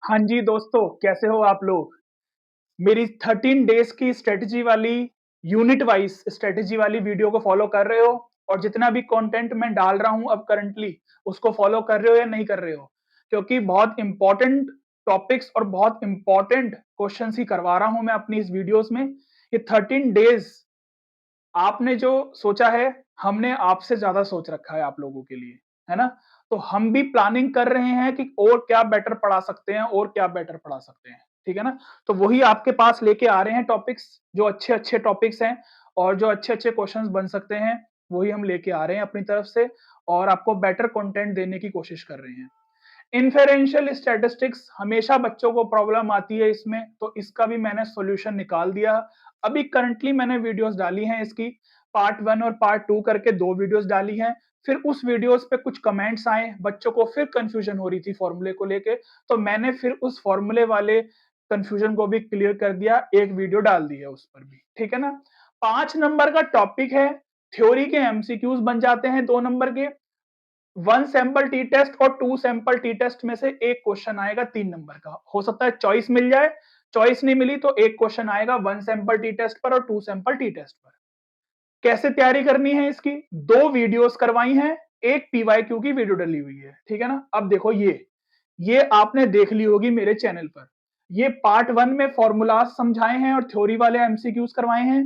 हाँ जी दोस्तों, कैसे हो आप लोग? मेरी 13 डेज़ की स्ट्रैटेजी वाली यूनिट वाइज़ स्ट्रैटेजी वाली वीडियो को फ़ॉलो कर रहे हो? और जितना भी कंटेंट मैं डाल रहा हूँ अब करंटली, उसको फ़ॉलो कर रहे हो या नहीं कर रहे हो? क्योंकि बहुत इम्पोर्टेंट टॉपिक्स और बहुत इम्पोर्टेंट क्वेश्चन्स ही करवा रहा हूँ मैं अपनी इस वीडियोज़ में। ये 13 डेज़ आपने जो सोचा है, हमने आपसे ज़्यादा सोच रखा है आप लोगों के लिए, है ना? तो हम भी प्लानिंग कर रहे हैं कि और क्या बेटर पढ़ा सकते हैं और क्या बेटर पढ़ा सकते हैं, ठीक है ना? तो वही आपके पास लेके आ रहे हैं टॉपिक्स, जो अच्छे-अच्छे टॉपिक्स हैं और जो अच्छे-अच्छे क्वेश्चंस बन सकते हैं, वही हम लेके आ रहे हैं अपनी तरफ से और आपको बेटर कंटेंट देने की कोशिश कर रहे हैं। इन्फेरेंशियल स्टैटिस्टिक्स हमेशा बच्चों को प्रॉब्लम आती है इसमें, तो इसका भी मैंने सॉल्यूशन निकाल दिया। अभी करंटली मैंने वीडियोस डाली हैं इसकी, पार्ट 1 और पार्ट 2 करके 2 वीडियोस डाली हैं। फिर उस वीडियोस पे कुछ कमेंट्स आए, बच्चों को फिर कन्फ्यूजन हो रही थी फॉर्मूले को लेके, तो मैंने फिर उस फॉर्मूले वाले कन्फ्यूजन को भी क्लियर कर दिया, एक वीडियो डाल दी है उस पर भी, ठीक है ना? 5 नंबर का टॉपिक है, थ्योरी के एमसीक्यूज बन जाते हैं 2 नंबर के। 1 सैंपल टी टेस्ट और 2 सैंपल टी टेस्ट में से एक क्वेश्चन आएगा 3 नंबर का। हो सकता है चॉइस मिल जाए, चॉइस नहीं मिली तो एक क्वेश्चन आएगा 1 सैंपल टी टेस्ट पर और 2 सैंपल टी टेस्ट पर। कैसे तैयारी करनी है इसकी? 2 वीडियोस करवाई हैं, एक पीवाईक्यू की वीडियो डली हुई है, ठीक है ना? अब देखो ये आपने देख ली होगी मेरे चैनल पर। ये पार्ट 1 में फॉर्मूलाज समझाए हैं और थ्योरी वाले एमसीक्यूज करवाए हैं।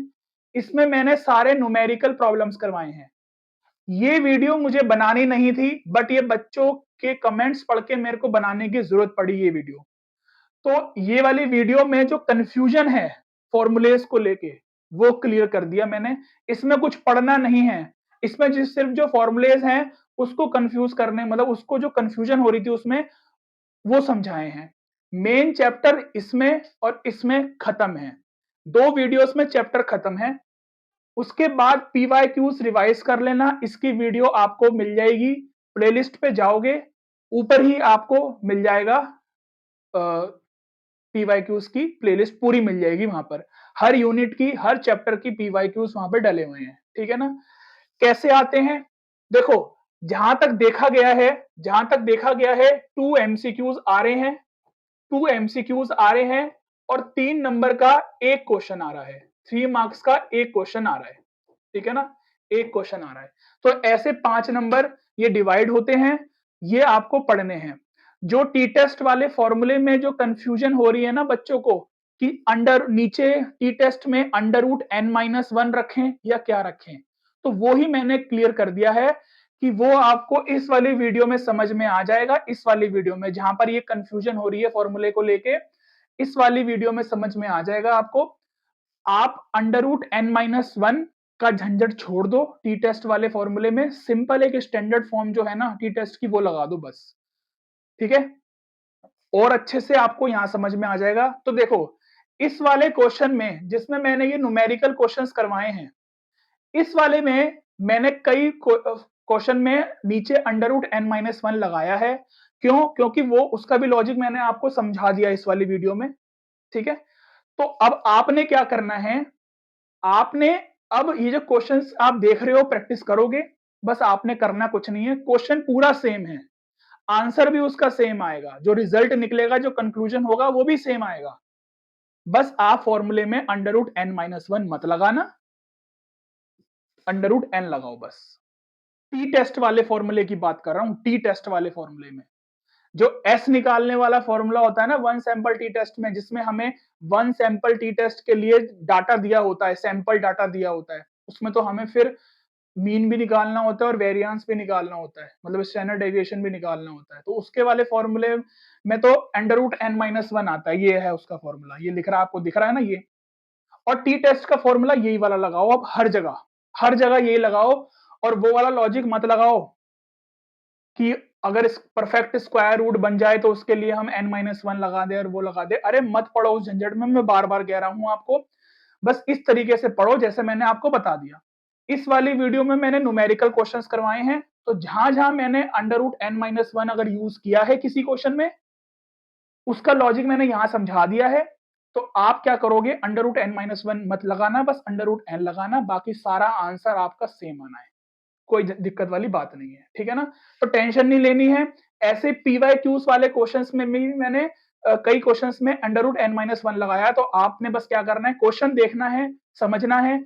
इसमें मैंने सारे न्यूमेरिकल प्रॉब्लम्स करवाए हैं। ये वीडियो मुझे बनानी नहीं थी, बट ये बच्चों के कमेंट्स पढ़ के मेरे को बनाने की जरूरत पड़ी ये वीडियो। तो ये वाली वीडियो में जो कंफ्यूजन है फॉर्मूलेस को लेके, वो क्लियर कर दिया मैंने। इसमें कुछ पढ़ना नहीं है, इसमें जो सिर्फ जो फॉर्मूलेस हैं उसको कंफ्यूज करने, मतलब उसको जो कंफ्यूजन हो रही थी उसमें, वो समझाए हैं। मेन चैप्टर इसमें और इसमें खत्म है। 2 वीडियोस में चैप्टर खत्म है। उसके बाद पीवाईक्यूज रिवाइज कर लेना, इसकी वीडियो आपको मिल जाएगी। प्लेलिस्ट पे जाओगे, ऊपर ही आपको मिल जाएगा, पीवाईक्यूज की प्लेलिस्ट पूरी मिल जाएगी वहां पर। हर यूनिट की, हर चैप्टर की पीवाईक्यूज वहां पे डले हुए हैं, ठीक है ना? कैसे आते हैं? देखो, जहां तक देखा गया है 2 एमसीक्यूज आ रहे हैं, 2 एमसीक्यूज आ रहे हैं और 3 नंबर का एक क्वेश्चन आ रहा है। 3 मार्क्स का एक क्वेश्चन आ रहा है, ठीक है ना? एक क्वेश्चन आ रहा है। तो ऐसे 5 नंबर ये डिवाइड होते हैं, ये आपको पढ़ने हैं। जो टी टेस्ट वाले फॉर्मूले में जो कंफ्यूजन हो रही है ना बच्चों को, कि अंडर नीचे टी टेस्ट में under root N minus one रखें या क्या रखें, तो वो ही मैंने क्लियर कर दिया है कि वो आपको इस वाली वीडियो में समझ में आ जाएगा। इस वाली वीडियो में जहां पर ये कंफ्यूजन हो रही है फॉर्मूले को लेके, इस वाली वीडियो में समझ में आ जाएगा आपको। आप under root N minus one का झंझट छोड़ दो, टी टेस्ट वाले फॉर्मूले में सिंपल एक स्टैंडर्ड फॉर्म जो है ना टी टेस्ट की, वो लगा दो बस, ठीक है? और अच्छे से आपको यहां समझ में आ जाएगा। तो देखो, इस वाले क्वेश्चन में जिसमें मैंने ये न्यूमेरिकल क्वेश्चंस करवाए हैं, इस वाले में मैंने कई क्वेश्चन में नीचे under root N minus one लगाया है। क्यों? क्योंकि वो उसका भी लॉजिक मैंने आपको समझा दिया इस वाली वीडियो में, ठीक है? तो अब आपने क्या करना है, आपने अब ये जो क्वेश्चंस आप देख रहे हो प्रैक्टिस करोगे, बस आपने करना कुछ नहीं है, क्वेश्चन पूरा सेम है, आंसर भी उसका सेम आएगा, जो रिजल्ट निकलेगा, जो कंक्लूजन होगा वो भी सेम आएगा। बस आप फॉर्मूले में under root N minus one मत लगाना, अंडर रूट एन लगाओ बस। टी टेस्ट वाले फॉर्मूले की बात कर रहा हूं, टी टेस्ट वाले फॉर्मूले में जो एस निकालने वाला फॉर्मूला होता है ना वन सैंपल टी टेस्ट में, जिसमें हमें वन सैंपल टी टेस्ट के लिए डाटा दिया होता है, सैंपल डाटा दिया होता है, उसमें तो हमें फिर मीन भी निकालना होता है और वेरिएंस भी निकालना होता है, मतलब स्टैंडर्ड डेविएशन भी निकालना होता है। तो उसके वाले फॉर्मूले में तो under root N minus one आता है, ये है उसका फॉर्मूला, ये लिख रहा है, आपको दिख रहा है ना ये। और टी टेस्ट का फॉर्मूला यही वाला लगाओ, अब हर जगह यही लगाओ। और वो वाला लॉजिक मत लगाओ कि अगर परफेक्ट स्क्वायर रूट बन जाए तो उसके लिए हम n माइनस वन लगा दे और वो लगा दे। अरे मत पढ़ो उस झंझट में, मैं बार बार कह रहा हूं आपको, बस इस तरीके से पढ़ो जैसे मैंने आपको बता दिया। इस वाली वीडियो में मैंने न्यूमेरिकल क्वेश्चंस करवाए हैं, तो जहां जहां मैंने under root N minus one अगर यूज किया है किसी क्वेश्चन में, उसका लॉजिक मैंने यहां समझा दिया है। तो आप क्या करोगे, under root N minus one मत लगाना, बस अंडर रूट एन लगाना, बाकी सारा आंसर आपका सेम आना है, कोई दिक्कत वाली बात नहीं है, ठीक है ना? तो टेंशन नहीं लेनी है। ऐसे पीवाईक्यूज वाले क्वेश्चंस में भी मैंने कई क्वेश्चंस में √n-1 लगाया है, तो आपने बस क्या करना है, क्वेश्चन देखना है, समझना है,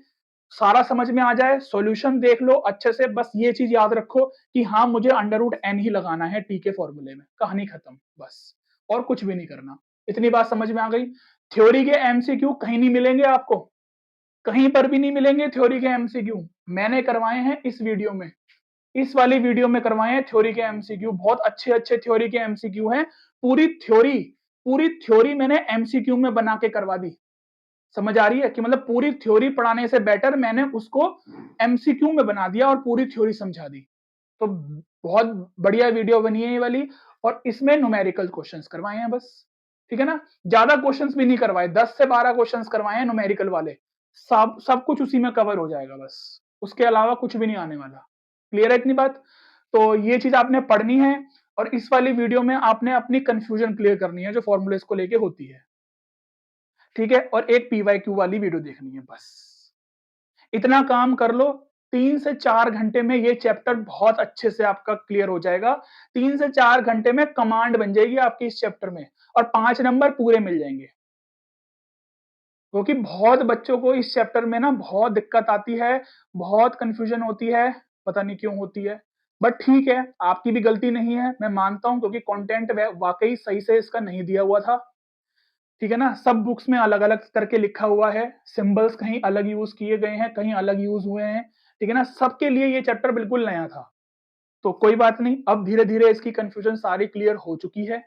सारा समझ में आ जाए, सॉल्यूशन देख लो अच्छे से, बस ये चीज याद रखो कि हाँ मुझे √n ही लगाना है टी के फॉर्मूले में, कहानी खत्म बस, और कुछ भी नहीं करना। इतनी बात समझ में आ गई। थ्योरी के एमसीक्यू कहीं नहीं मिलेंगे आपको, कहीं पर भी नहीं मिलेंगे थ्योरी के एमसीक्यू, मैंने करवाए हैं इस वीडियो में, इस वाली वीडियो में करवाए हैं थ्योरी के एमसीक्यू, बहुत अच्छे अच्छे थ्योरी के एमसीक्यू हैं। पूरी थ्योरी मैंने एमसीक्यू में बना के करवा दी। समझ आ रही है कि मतलब पूरी थ्योरी पढ़ाने से बेटर मैंने उसको एमसीक्यू में बना दिया और पूरी थ्योरी समझा दी। तो बहुत बढ़िया वीडियो बनी है ये वाली, और इसमें न्यूमेरिकल क्वेश्चंस करवाए हैं बस, ठीक है ना, ज्यादा क्वेश्चंस भी नहीं करवाए, 10 से 12 क्वेश्चंस करवाए हैं न्यूमेरिकल वाले, सब कुछ उसी में कवर हो जाएगा बस, उसके अलावा कुछ भी नहीं आने वाला। क्लियर है इतनी बात? तो ये चीज आपने पढ़नी है, और इस वाली वीडियो में आपने अपनी कंफ्यूजन क्लियर करनी है जो फॉर्मूलेस को लेके होती है, ठीक है, और एक पीवाईक्यू वाली वीडियो देखनी है बस। इतना काम कर लो, 3 से 4 घंटे में ये चैप्टर बहुत अच्छे से आपका क्लियर हो जाएगा। 3 से 4 घंटे में कमांड बन जाएगी आपकी इस चैप्टर में, और 5 नंबर पूरे मिल जाएंगे। क्योंकि बहुत बच्चों को इस चैप्टर में ना बहुत दिक्कत आती है, बहुत कंफ्यूजन होती है, पता नहीं क्यों होती है, बट ठीक है, आपकी भी गलती नहीं है, मैं मानता हूं, क्योंकि कंटेंट वाकई सही से इसका नहीं दिया हुआ था, ठीक है ना, सब बुक्स में अलग अलग करके लिखा हुआ है, सिंबल्स कहीं अलग यूज किए गए हैं, कहीं अलग यूज हुए हैं, ठीक है ना, सबके लिए ये चैप्टर बिल्कुल नया था। तो कोई बात नहीं, अब धीरे धीरे इसकी कंफ्यूजन सारी क्लियर हो चुकी है,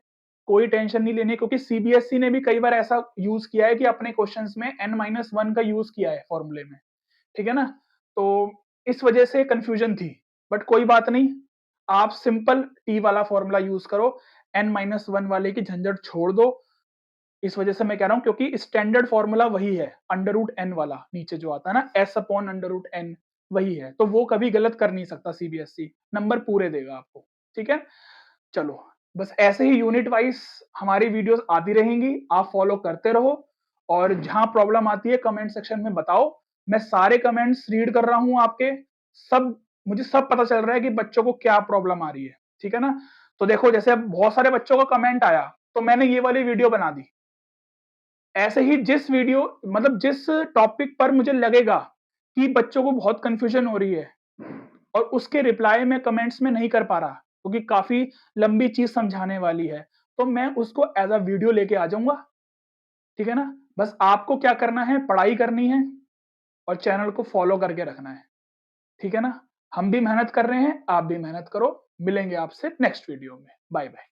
कोई टेंशन नहीं लेनी, क्योंकि सीबीएसई ने भी कई बार ऐसा यूज किया है कि अपने क्वेश्चंस में n-1 का यूज किया है फॉर्मूले में, ठीक है ना, तो इस वजह से कंफ्यूजन थी, बट कोई बात नहीं, आप सिंपल टी वाला फॉर्मूला यूज करो, n-1 वाले की झंझट छोड़ दो। इस वजह से मैं कह रहा हूं, क्योंकि स्टैंडर्ड फॉर्मूला वही है, √n वाला नीचे जो आता है ना, s/√n वही है, तो वो कभी गलत कर नहीं सकता सीबीएसई, नंबर पूरे देगा आपको, ठीक है। चलो, बस ऐसे ही यूनिट वाइज हमारी वीडियोस आती रहेंगी, आप फॉलो करते रहो, और जहां प्रॉब्लम आती है कमेंट सेक्शन में बताओ, मैं सारे कमेंट्स रीड कर रहा हूं आपके, सब मुझे सब पता चल रहा है कि बच्चों को क्या प्रॉब्लम आ रही है, ठीक है ना। तो देखो, जैसे अब बहुत सारे बच्चों का कमेंट आया, तो मैंने ये वाली वीडियो बना दी। ऐसे ही जिस वीडियो, मतलब जिस टॉपिक पर मुझे लगेगा कि बच्चों को बहुत कंफ्यूजन हो रही है, और उसके रिप्लाई में कमेंट्स में नहीं कर पा रहा, क्योंकि काफी लंबी चीज समझाने वाली है, तो मैं उसको एज अ वीडियो लेके आ जाऊंगा, ठीक है ना। बस आपको क्या करना है, पढ़ाई करनी है, और चैनल को फॉलो करके रखना है, ठीक है ना। हम भी मेहनत कर रहे हैं, आप भी मेहनत करो, मिलेंगे आपसे नेक्स्ट वीडियो में, बाय बाय।